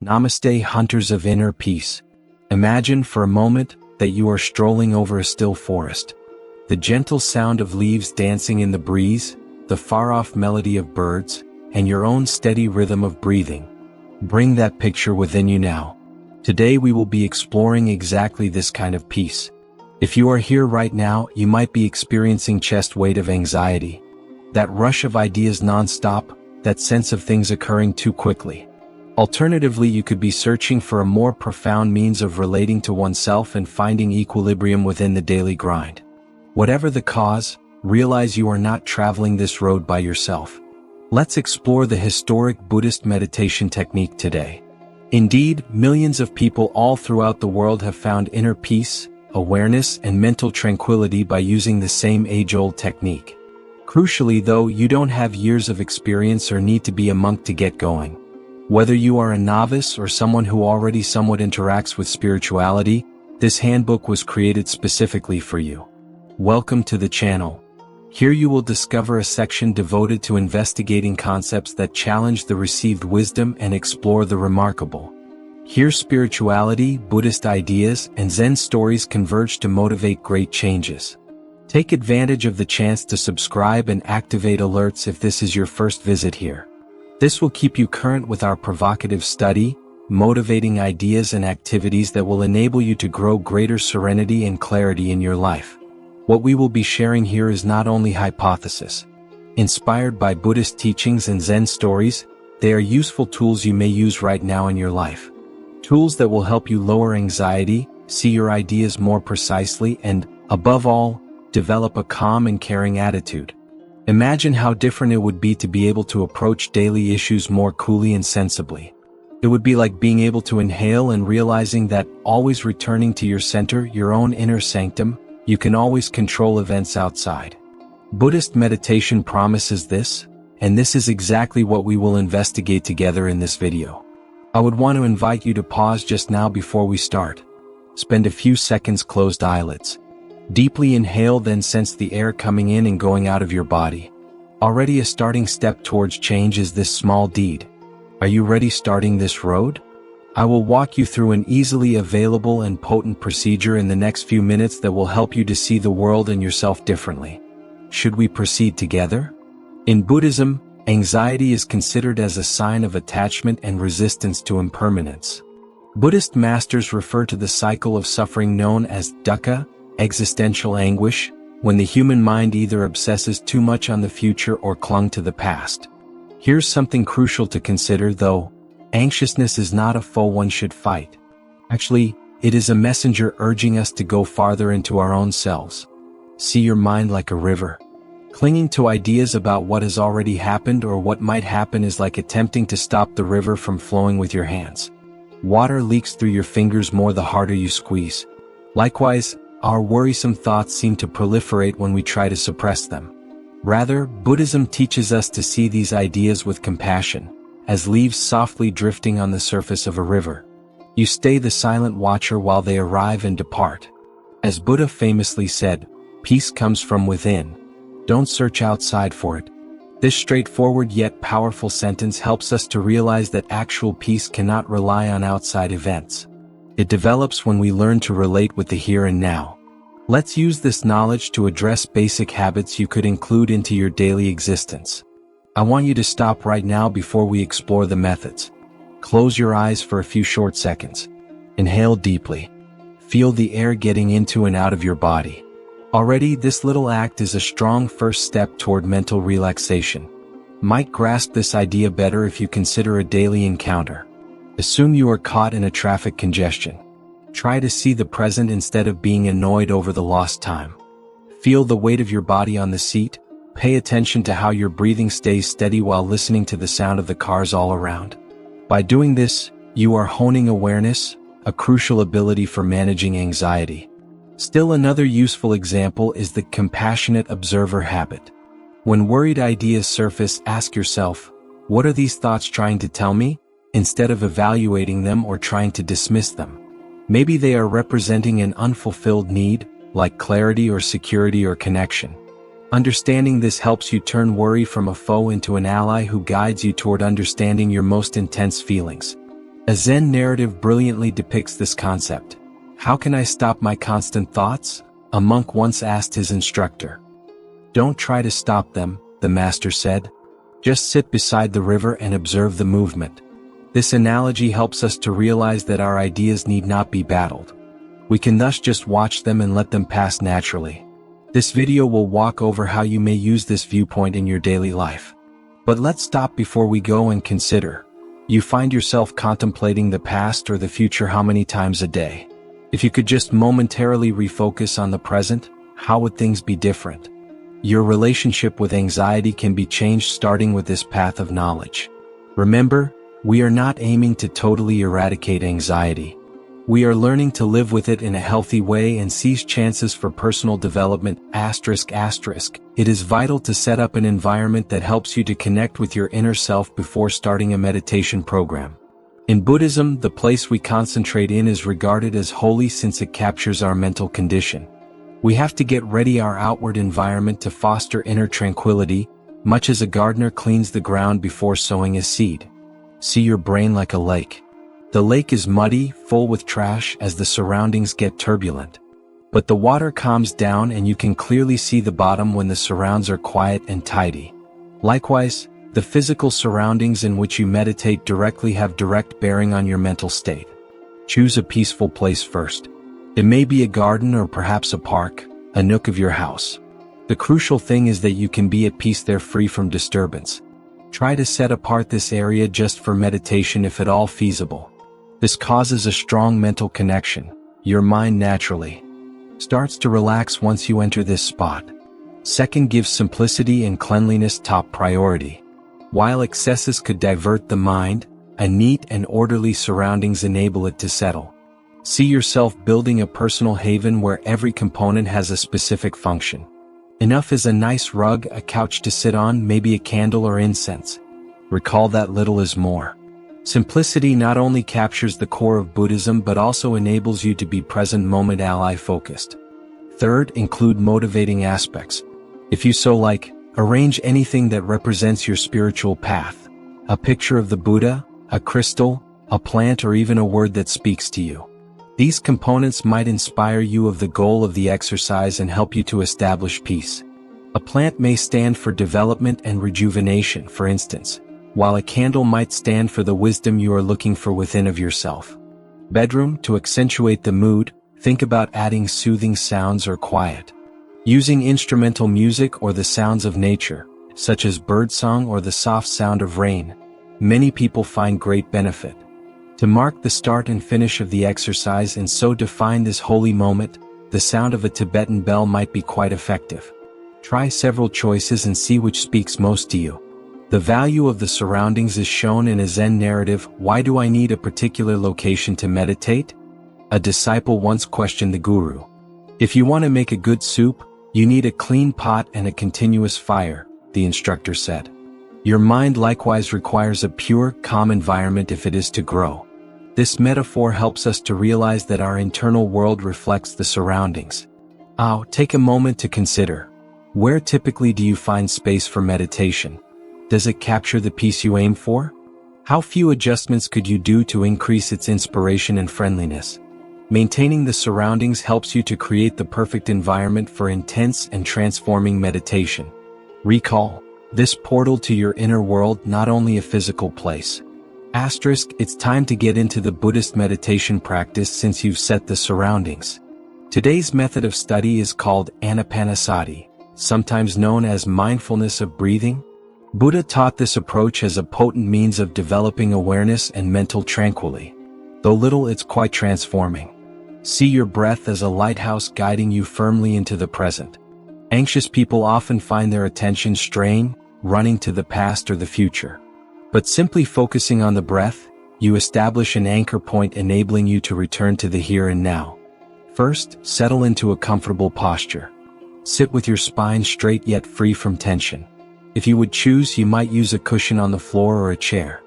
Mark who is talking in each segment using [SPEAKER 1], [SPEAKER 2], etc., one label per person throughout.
[SPEAKER 1] Namaste, hunters of inner peace. Imagine for a moment that you are strolling over a still forest. The gentle sound of leaves dancing in the breeze, the far-off melody of birds, and your own steady rhythm of breathing. Bring that picture within you now. Today we will be exploring exactly this kind of peace. If you are here right now, you might be experiencing chest weight of anxiety. That rush of ideas non-stop, that sense of things occurring too quickly. Alternatively, you could be searching for a more profound means of relating to oneself and finding equilibrium within the daily grind. Whatever the cause, realize you are not traveling this road by yourself. Let's explore the historic Buddhist meditation technique today. Indeed, millions of people all throughout the world have found inner peace, awareness, and mental tranquility by using the same age-old technique. Crucially though, you don't have years of experience or need to be a monk to get going. Whether you are a novice or someone who already somewhat interacts with spirituality, this handbook was created specifically for you. Welcome to the channel. Here you will discover a section devoted to investigating concepts that challenge the received wisdom and explore the remarkable. Here spirituality, Buddhist ideas, and Zen stories converge to motivate great changes. Take advantage of the chance to subscribe and activate alerts if this is your first visit here. This will keep you current with our provocative study, motivating ideas and activities that will enable you to grow greater serenity and clarity in your life. What we will be sharing here is not only hypothesis. Inspired by Buddhist teachings and Zen stories, they are useful tools you may use right now in your life. Tools that will help you lower anxiety, see your ideas more precisely, and, above all, develop a calm and caring attitude. Imagine how different it would be to be able to approach daily issues more coolly and sensibly. It would be like being able to inhale and realizing that, always returning to your center, your own inner sanctum, you can always control events outside. Buddhist meditation promises this, and this is exactly what we will investigate together in this video. I would want to invite you to pause just now before we start. Spend a few seconds closed eyelids. Deeply inhale, then sense the air coming in and going out of your body. Already a starting step towards change is this small deed. Are you ready starting this road? I will walk you through an easily available and potent procedure in the next few minutes that will help you to see the world and yourself differently. Should we proceed together? In Buddhism, anxiety is considered as a sign of attachment and resistance to impermanence. Buddhist masters refer to the cycle of suffering known as dukkha, existential anguish, when the human mind either obsesses too much on the future or clung to the past. Here's something crucial to consider though. Anxiousness is not a foe one should fight. Actually, it is a messenger urging us to go farther into our own selves. See your mind like a river. Clinging to ideas about what has already happened or what might happen is like attempting to stop the river from flowing with your hands. Water leaks through your fingers more the harder you squeeze. Likewise, our worrisome thoughts seem to proliferate when we try to suppress them. Rather, Buddhism teaches us to see these ideas with compassion, as leaves softly drifting on the surface of a river. You stay the silent watcher while they arrive and depart. As Buddha famously said, peace comes from within. Don't search outside for it. This straightforward yet powerful sentence helps us to realize that actual peace cannot rely on outside events. It develops when we learn to relate with the here and now. Let's use this knowledge to address basic habits you could include into your daily existence. I want you to stop right now before we explore the methods. Close your eyes for a few short seconds. Inhale deeply. Feel the air getting into and out of your body. Already, this little act is a strong first step toward mental relaxation. Might grasp this idea better if you consider a daily encounter. Assume you are caught in a traffic congestion. Try to see the present instead of being annoyed over the lost time. Feel the weight of your body on the seat. Pay attention to how your breathing stays steady while listening to the sound of the cars all around. By doing this, you are honing awareness, a crucial ability for managing anxiety. Still another useful example is the compassionate observer habit. When worried ideas surface, ask yourself, what are these thoughts trying to tell me? Instead of evaluating them or trying to dismiss them. Maybe they are representing an unfulfilled need, like clarity or security or connection. Understanding this helps you turn worry from a foe into an ally who guides you toward understanding your most intense feelings. A Zen narrative brilliantly depicts this concept. "How can I stop my constant thoughts?" a monk once asked his instructor. "Don't try to stop them," the master said. "Just sit beside the river and observe the movement." This analogy helps us to realize that our ideas need not be battled. We can thus just watch them and let them pass naturally. This video will walk over how you may use this viewpoint in your daily life. But let's stop before we go and consider. You find yourself contemplating the past or the future how many times a day? If you could just momentarily refocus on the present, how would things be different? Your relationship with anxiety can be changed starting with this path of knowledge. Remember, we are not aiming to totally eradicate anxiety. We are learning to live with it in a healthy way and seize chances for personal development. It is vital to set up an environment that helps you to connect with your inner self before starting a meditation program. In Buddhism, the place we concentrate in is regarded as holy since it captures our mental condition. We have to get ready our outward environment to foster inner tranquility, much as a gardener cleans the ground before sowing a seed. See your brain like a lake. The lake is muddy, full with trash as the surroundings get turbulent. But the water calms down and you can clearly see the bottom when the surrounds are quiet and tidy. Likewise, the physical surroundings in which you meditate directly have direct bearing on your mental state. Choose a peaceful place first. It may be a garden or perhaps a park, a nook of your house. The crucial thing is that you can be at peace there free from disturbance. Try to set apart this area just for meditation if at all feasible. This causes a strong mental connection. Your mind naturally starts to relax once you enter this spot. Second, give simplicity and cleanliness top priority. While excesses could divert the mind, a neat and orderly surroundings enable it to settle. See yourself building a personal haven where every component has a specific function. Enough is a nice rug, a couch to sit on, maybe a candle or incense. Recall that little is more. Simplicity not only captures the core of Buddhism but also enables you to be present moment ally focused. Third, include motivating aspects. If you so like, arrange anything that represents your spiritual path. A picture of the Buddha, a crystal, a plant, or even a word that speaks to you. These components might inspire you of the goal of the exercise and help you to establish peace. A plant may stand for development and rejuvenation, for instance, while a candle might stand for the wisdom you are looking for within of yourself. Bedroom, to accentuate the mood, think about adding soothing sounds or quiet. Using instrumental music or the sounds of nature, such as birdsong or the soft sound of rain. Many people find great benefit. To mark the start and finish of the exercise and so define this holy moment, the sound of a Tibetan bell might be quite effective. Try several choices and see which speaks most to you. The value of the surroundings is shown in a Zen narrative. Why do I need a particular location to meditate? A disciple once questioned the guru. If you want to make a good soup, you need a clean pot and a continuous fire, the instructor said. Your mind likewise requires a pure, calm environment if it is to grow. This metaphor helps us to realize that our internal world reflects the surroundings. Take a moment to consider. Where typically do you find space for meditation? Does it capture the peace you aim for? How few adjustments could you do to increase its inspiration and friendliness? Maintaining the surroundings helps you to create the perfect environment for intense and transforming meditation. Recall, this portal to your inner world not only a physical place. It's time to get into the Buddhist meditation practice since you've set the surroundings. Today's method of study is called Anapanasati, sometimes known as mindfulness of breathing. Buddha taught this approach as a potent means of developing awareness and mental tranquility. Though little, it's quite transforming. See your breath as a lighthouse guiding you firmly into the present. Anxious people often find their attention straying, running to the past or the future. But simply focusing on the breath, you establish an anchor point enabling you to return to the here and now. First, settle into a comfortable posture. Sit with your spine straight yet free from tension. If you would choose, you might use a cushion on the floor or a chair.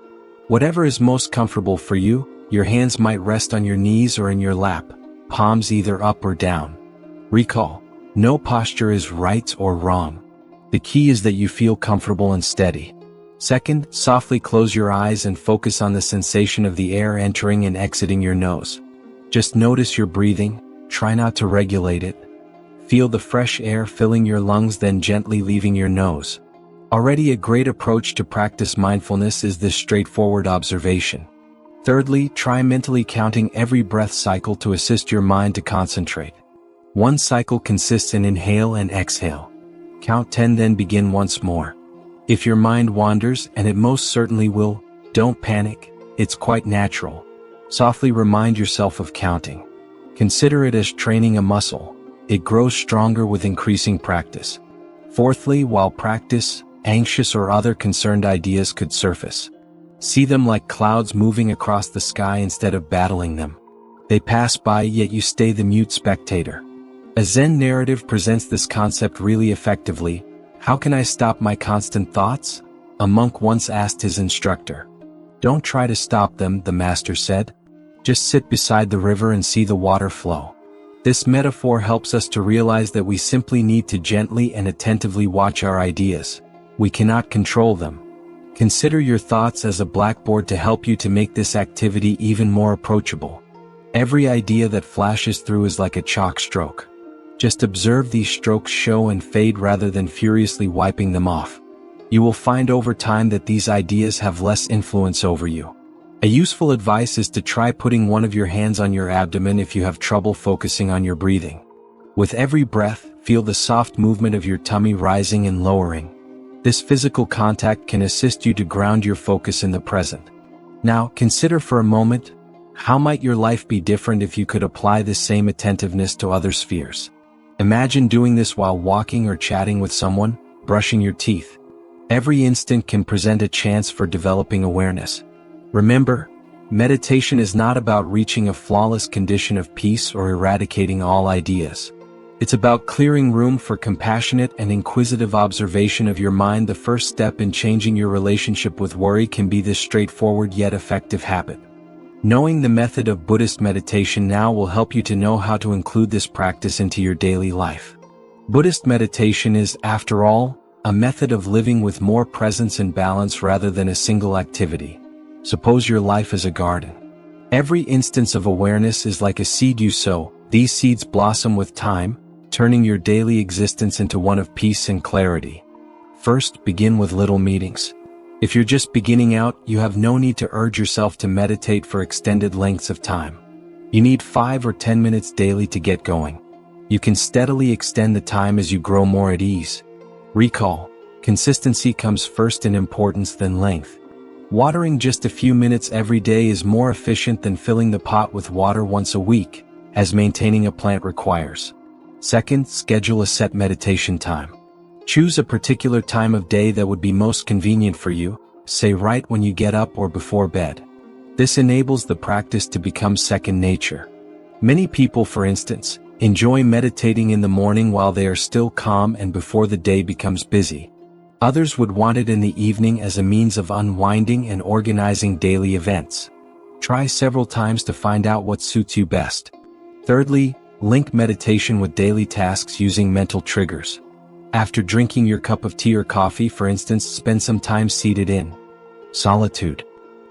[SPEAKER 1] Whatever is most comfortable for you, your hands might rest on your knees or in your lap, palms either up or down. Recall, no posture is right or wrong. The key is that you feel comfortable and steady. Second, softly close your eyes and focus on the sensation of the air entering and exiting your nose. Just notice your breathing, try not to regulate it. Feel the fresh air filling your lungs, then gently leaving your nose. Already a great approach to practice mindfulness is this straightforward observation. Thirdly, try mentally counting every breath cycle to assist your mind to concentrate. One cycle consists in inhale and exhale. Count 10, then begin once more. If your mind wanders, and it most certainly will, don't panic, it's quite natural. Softly remind yourself of counting. Consider it as training a muscle. It grows stronger with increasing practice. Fourthly, while practice, anxious or other concerned ideas could surface. See them like clouds moving across the sky instead of battling them. They pass by, yet you stay the mute spectator. A Zen narrative presents this concept really effectively. How can I stop my constant thoughts? A monk once asked his instructor. Don't try to stop them, the master said. Just sit beside the river and see the water flow. This metaphor helps us to realize that we simply need to gently and attentively watch our ideas. We cannot control them. Consider your thoughts as a blackboard to help you to make this activity even more approachable. Every idea that flashes through is like a chalk stroke. Just observe these strokes show and fade rather than furiously wiping them off. You will find over time that these ideas have less influence over you. A useful advice is to try putting one of your hands on your abdomen if you have trouble focusing on your breathing. With every breath, feel the soft movement of your tummy rising and lowering. This physical contact can assist you to ground your focus in the present. Now, consider for a moment, how might your life be different if you could apply this same attentiveness to other spheres? Imagine doing this while walking or chatting with someone, brushing your teeth. Every instant can present a chance for developing awareness. Remember, meditation is not about reaching a flawless condition of peace or eradicating all ideas. It's about clearing room for compassionate and inquisitive observation of your mind. The first step in changing your relationship with worry can be this straightforward yet effective habit. Knowing the method of Buddhist meditation now will help you to know how to include this practice into your daily life. Buddhist meditation is, after all, a method of living with more presence and balance rather than a single activity. Suppose your life is a garden. Every instance of awareness is like a seed you sow. These seeds blossom with time, turning your daily existence into one of peace and clarity. First, begin with little meetings. If you're just beginning out, you have no need to urge yourself to meditate for extended lengths of time. You need 5 or 10 minutes daily to get going. You can steadily extend the time as you grow more at ease. Recall, consistency comes first in importance than length. Watering just a few minutes every day is more efficient than filling the pot with water once a week, as maintaining a plant requires. Second, schedule a set meditation time. Choose a particular time of day that would be most convenient for you, say right when you get up or before bed. This enables the practice to become second nature. Many people, for instance, enjoy meditating in the morning while they are still calm and before the day becomes busy. Others would want it in the evening as a means of unwinding and organizing daily events. Try several times to find out what suits you best. Thirdly, link meditation with daily tasks using mental triggers. After drinking your cup of tea or coffee, for instance, spend some time seated in solitude.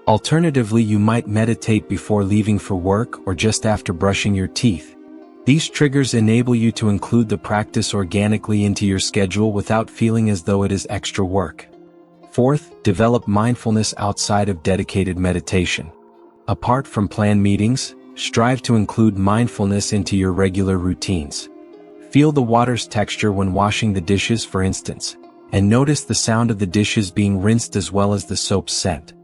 [SPEAKER 1] Alternatively, you might meditate before leaving for work or just after brushing your teeth. These triggers enable you to include the practice organically into your schedule without feeling as though it is extra work. Fourth, develop mindfulness outside of dedicated meditation. Apart from planned meetings, strive to include mindfulness into your regular routines. Feel the water's texture when washing the dishes, for instance, and notice the sound of the dishes being rinsed as well as the soap's scent.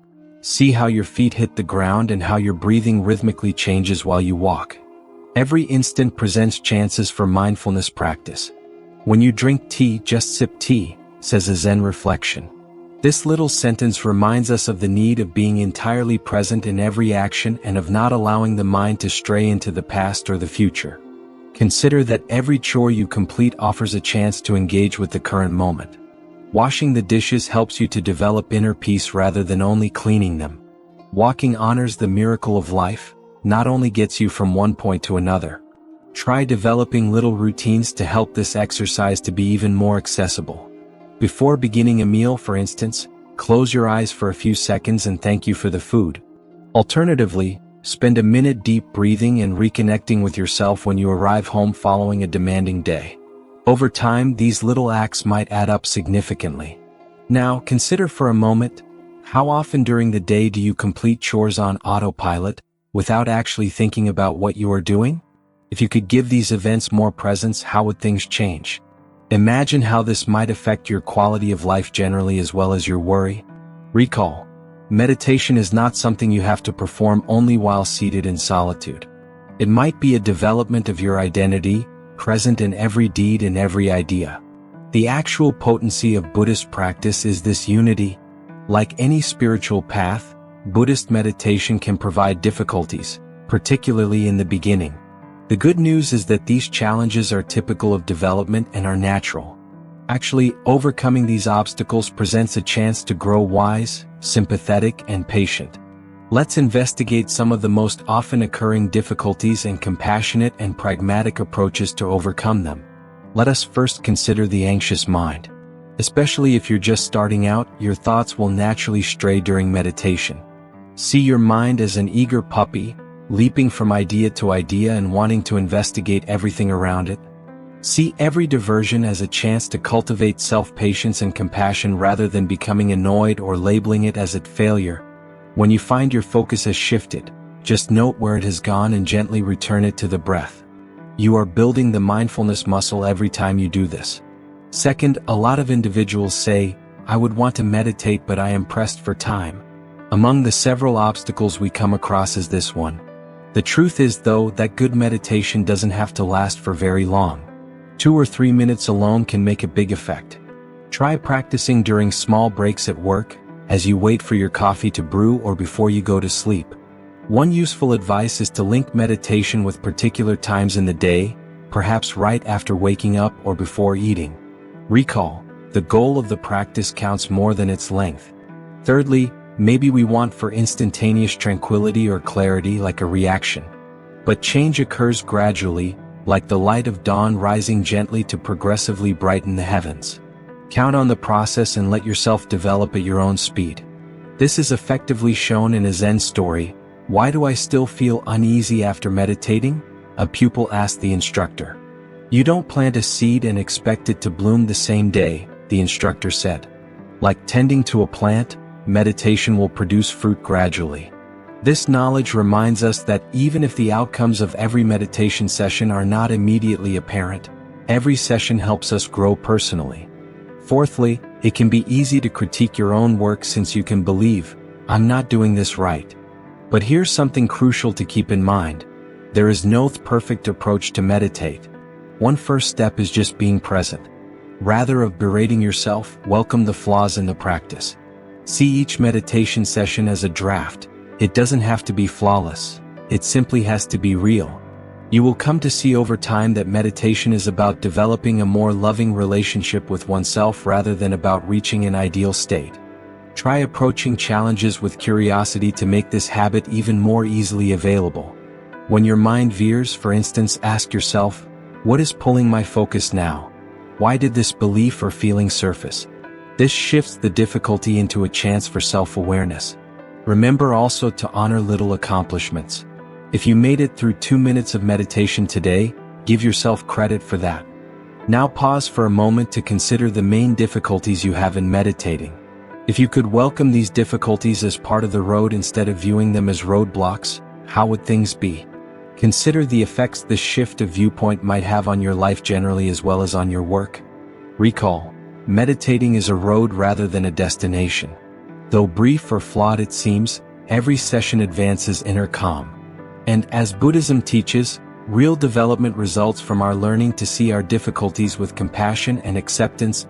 [SPEAKER 1] See how your feet hit the ground and how your breathing rhythmically changes while you walk. Every instant presents chances for mindfulness practice. When you drink tea, just sip tea, says a Zen reflection. This little sentence reminds us of the need of being entirely present in every action and of not allowing the mind to stray into the past or the future. Consider that every chore you complete offers a chance to engage with the current moment. Washing the dishes helps you to develop inner peace rather than only cleaning them. Walking honors the miracle of life, not only gets you from one point to another. Try developing little routines to help this exercise to be even more accessible. Before beginning a meal, for instance, close your eyes for a few seconds and thank you for the food. Alternatively, spend a minute deep breathing and reconnecting with yourself when you arrive home following a demanding day. Over time, these little acts might add up significantly. Now, consider for a moment, how often during the day do you complete chores on autopilot, without actually thinking about what you are doing? If you could give these events more presence, how would things change? Imagine how this might affect your quality of life generally as well as your worry. Recall, meditation is not something you have to perform only while seated in solitude. It might be a development of your identity, present in every deed and every idea. The actual potency of Buddhist practice is this unity. Like any spiritual path, Buddhist meditation can provide difficulties, particularly in the beginning. The good news is that these challenges are typical of development and are natural. Actually, overcoming these obstacles presents a chance to grow wise, sympathetic, and patient. Let's investigate some of the most often occurring difficulties and compassionate and pragmatic approaches to overcome them. Let us first consider the anxious mind. Especially if you're just starting out, your thoughts will naturally stray during meditation. See your mind as an eager puppy, leaping from idea to idea and wanting to investigate everything around it. See every diversion as a chance to cultivate self-patience and compassion rather than becoming annoyed or labeling it as a failure. When you find your focus has shifted, just note where it has gone and gently return it to the breath. You are building the mindfulness muscle every time you do this. Second, a lot of individuals say, "I would want to meditate but I am pressed for time." Among the several obstacles we come across is this one. The truth is, though, that good meditation doesn't have to last for very long. 2 or 3 minutes alone can make a big effect. Try practicing during small breaks at work, as you wait for your coffee to brew or before you go to sleep. One useful advice is to link meditation with particular times in the day, perhaps right after waking up or before eating. Recall, the goal of the practice counts more than its length. Thirdly, maybe we want for instantaneous tranquility or clarity like a reaction. But change occurs gradually, like the light of dawn rising gently to progressively brighten the heavens. Count on the process and let yourself develop at your own speed. This is effectively shown in a Zen story. "Why do I still feel uneasy after meditating?" a pupil asked the instructor. "You don't plant a seed and expect it to bloom the same day," the instructor said. Like tending to a plant, meditation will produce fruit gradually. This knowledge reminds us that even if the outcomes of every meditation session are not immediately apparent, every session helps us grow personally. Fourthly, it can be easy to critique your own work since you can believe, "I'm not doing this right." But here's something crucial to keep in mind. There is no perfect approach to meditate. One first step is just being present. Rather of berating yourself, welcome the flaws in the practice. See each meditation session as a draft. It doesn't have to be flawless. It simply has to be real. You will come to see over time that meditation is about developing a more loving relationship with oneself rather than about reaching an ideal state. Try approaching challenges with curiosity to make this habit even more easily available. When your mind veers, for instance, ask yourself, "What is pulling my focus now? Why did this belief or feeling surface?" This shifts the difficulty into a chance for self-awareness. Remember also to honor little accomplishments. If you made it through 2 minutes of meditation today, give yourself credit for that. Now pause for a moment to consider the main difficulties you have in meditating. If you could welcome these difficulties as part of the road instead of viewing them as roadblocks, how would things be? Consider the effects this shift of viewpoint might have on your life generally as well as on your work. Recall, meditating is a road rather than a destination. Though brief or flawed it seems, every session advances inner calm. And as Buddhism teaches, real development results from our learning to see our difficulties with compassion and acceptance.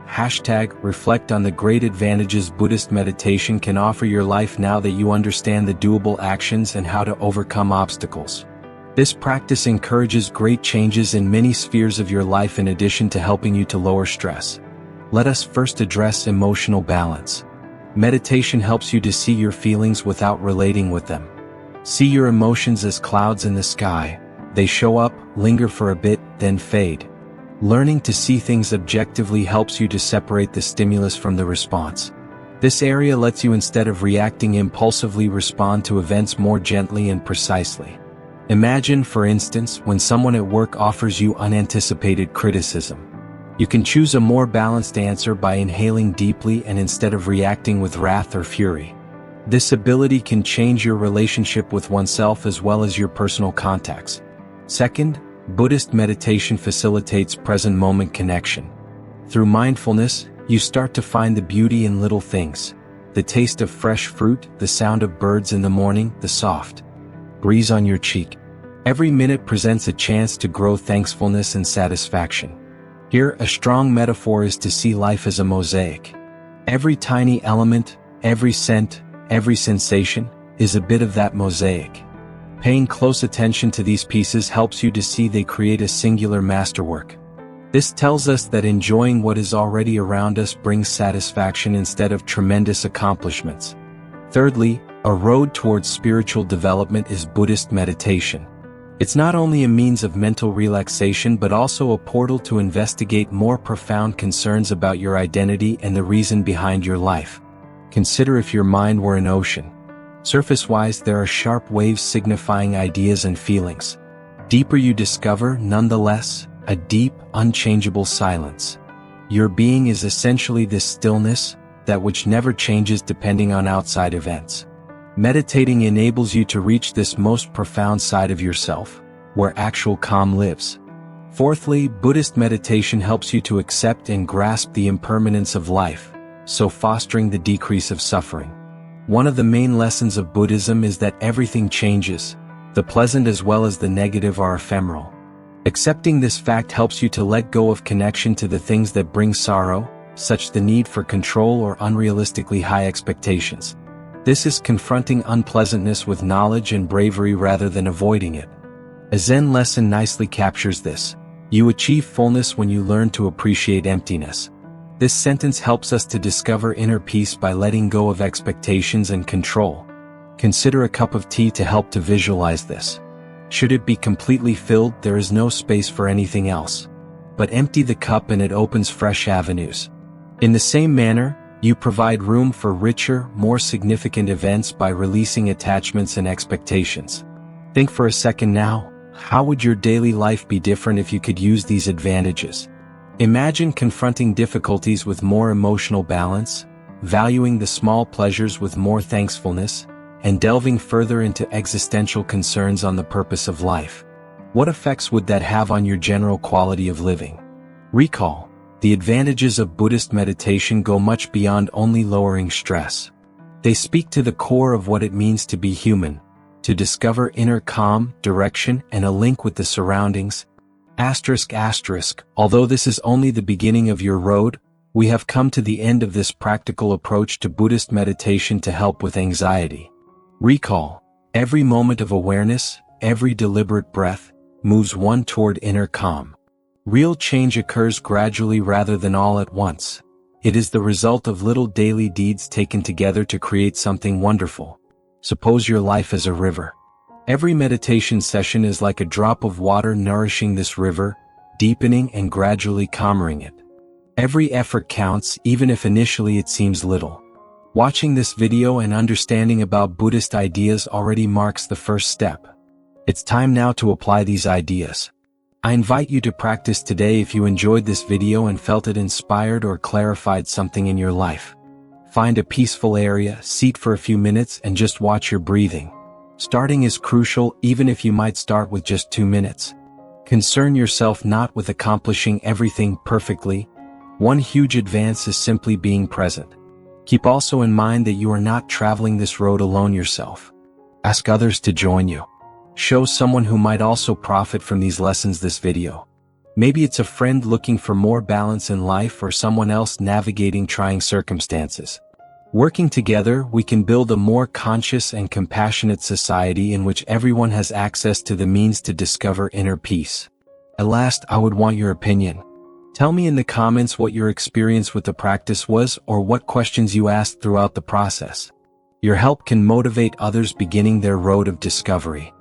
[SPEAKER 1] #reflect on the great advantages Buddhist meditation can offer your life now that you understand the doable actions and how to overcome obstacles. This practice encourages great changes in many spheres of your life in addition to helping you to lower stress. Let us first address emotional balance. Meditation helps you to see your feelings without relating with them. See your emotions as clouds in the sky. They show up, linger for a bit, then fade. Learning to see things objectively helps you to separate the stimulus from the response. This area lets you, instead of reacting impulsively, respond to events more gently and precisely. Imagine, for instance, when someone at work offers you unanticipated criticism. You can choose a more balanced answer by inhaling deeply and instead of reacting with wrath or fury. This ability can change your relationship with oneself as well as your personal contacts. Second, Buddhist meditation facilitates present moment connection. Through mindfulness, you start to find the beauty in little things. The taste of fresh fruit, the sound of birds in the morning, the soft breeze on your cheek. Every minute presents a chance to grow thankfulness and satisfaction. Here, a strong metaphor is to see life as a mosaic. Every tiny element, every scent, every sensation, is a bit of that mosaic. Paying close attention to these pieces helps you to see they create a singular masterwork. This tells us that enjoying what is already around us brings satisfaction instead of tremendous accomplishments. Thirdly, a road towards spiritual development is Buddhist meditation. It's not only a means of mental relaxation but also a portal to investigate more profound concerns about your identity and the reason behind your life. Consider if your mind were an ocean. Surface-wise, there are sharp waves signifying ideas and feelings. Deeper you discover, nonetheless, a deep, unchangeable silence. Your being is essentially this stillness, that which never changes depending on outside events. Meditating enables you to reach this most profound side of yourself, where actual calm lives. Fourthly, Buddhist meditation helps you to accept and grasp the impermanence of life, so fostering the decrease of suffering. One of the main lessons of Buddhism is that everything changes. The pleasant as well as the negative are ephemeral. Accepting this fact helps you to let go of connection to the things that bring sorrow, such the need for control or unrealistically high expectations. This is confronting unpleasantness with knowledge and bravery rather than avoiding it. A Zen lesson nicely captures this. You achieve fullness when you learn to appreciate emptiness. This sentence helps us to discover inner peace by letting go of expectations and control. Consider a cup of tea to help to visualize this. Should it be completely filled, there is no space for anything else. But empty the cup and it opens fresh avenues. In the same manner, you provide room for richer, more significant events by releasing attachments and expectations. Think for a second now, how would your daily life be different if you could use these advantages? Imagine confronting difficulties with more emotional balance, valuing the small pleasures with more thankfulness, and delving further into existential concerns on the purpose of life. What effects would that have on your general quality of living? Recall, the advantages of Buddhist meditation go much beyond only lowering stress. They speak to the core of what it means to be human, to discover inner calm, direction, and a link with the surroundings. Although this is only the beginning of your road, we have come to the end of this practical approach to Buddhist meditation to help with anxiety. Recall, every moment of awareness, every deliberate breath, moves one toward inner calm. Real change occurs gradually rather than all at once. It is the result of little daily deeds taken together to create something wonderful. Suppose your life is a river. Every meditation session is like a drop of water nourishing this river, deepening and gradually calming it. Every effort counts, even if initially it seems little. Watching this video and understanding about Buddhist ideas already marks the first step. It's time now to apply these ideas. I invite you to practice today if you enjoyed this video and felt it inspired or clarified something in your life. Find a peaceful area, sit for a few minutes, and just watch your breathing. Starting is crucial, even if you might start with just 2 minutes. Concern yourself not with accomplishing everything perfectly. One huge advance is simply being present. Keep also in mind that you are not traveling this road alone yourself. Ask others to join you. Show someone who might also profit from these lessons this video. Maybe it's a friend looking for more balance in life or someone else navigating trying circumstances. Working together, we can build a more conscious and compassionate society in which everyone has access to the means to discover inner peace. At last, I would want your opinion. Tell me in the comments what your experience with the practice was or what questions you asked throughout the process. Your help can motivate others beginning their road of discovery.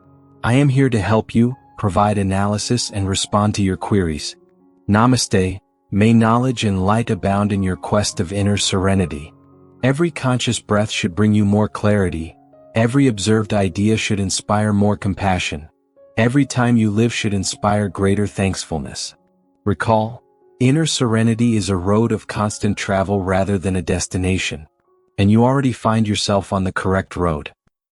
[SPEAKER 1] I am here to help you, provide analysis and respond to your queries. Namaste, may knowledge and light abound in your quest of inner serenity. Every conscious breath should bring you more clarity. Every observed idea should inspire more compassion. Every time you live should inspire greater thankfulness. Recall, inner serenity is a road of constant travel rather than a destination. And you already find yourself on the correct road.